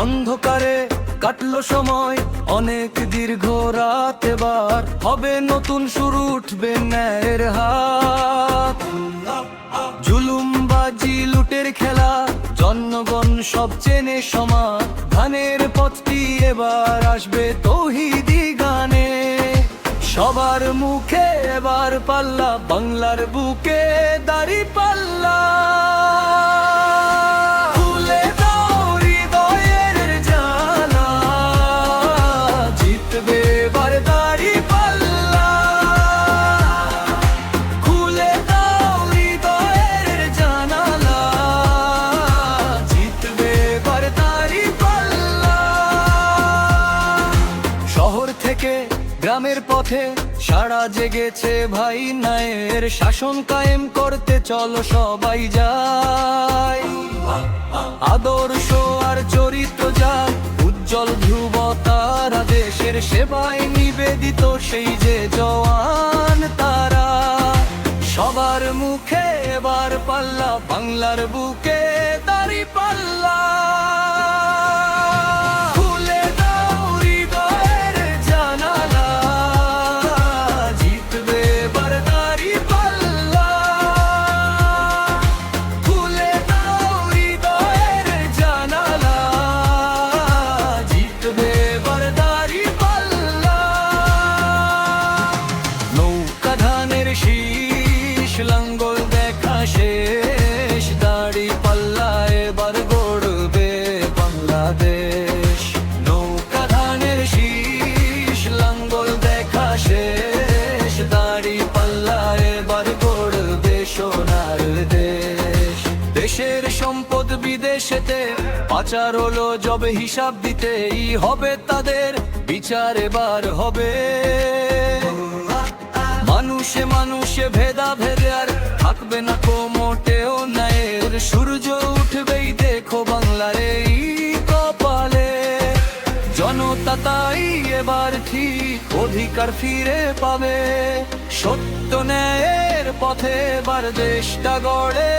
অন্ধকারে কাটলো সময়, অনেক দীর্ঘ রাত, এবার হবে নতুন শুরু, উঠবে ন্যায়ের হাত। জুলুমবাজি লুটের খেলা জনগণ সব চেনে সমান, ধানের পথটি এবার আসবে তৌহিদি গানে। সবার মুখে এবার পাল্লা, বাংলার বুকে দাঁড়িপাল্লা। গ্রামের পথে সারা জেগেছে ভাই, ন্যায়ের শাসন কায়েম করতে চলো সবাই যাই। আদর্শ আর চরিত্র যার উজ্জ্বল ধ্রুব তারা, দেশের সেবায় নিবেদিত সেই যে জওয়ান তারা। সবার মুখে এবার পাল্লা, বাংলার বুকে দাঁড়িপাল্লা। লাঙ্গল দেখা শেষ, দাঁড়িপাল্লা এবার গড়বে বাংলাদেশ। নৌকা ধানের শীষ, লাঙ্গল দেখা শেষ, দাঁড়িপাল্লা এবার গড়বে সোনার দেশ। দেশের সম্পদ বিদেশেতে পাচার হলো যবে, হিসাব দিতেই হবে তাদের, বিচার এবার হবে। মানুষে মানুষে ভেদাভেদে আর থাকবে না কো মোটেও, ন্যায়ের সূর্য উঠবেই দেখো বাংলার এই কপালে। জনতা তাই এবার ঠিক অধিকার ফিরে পাবে, সত্য ন্যায়ের পথে এবার দেশটা গড়ে।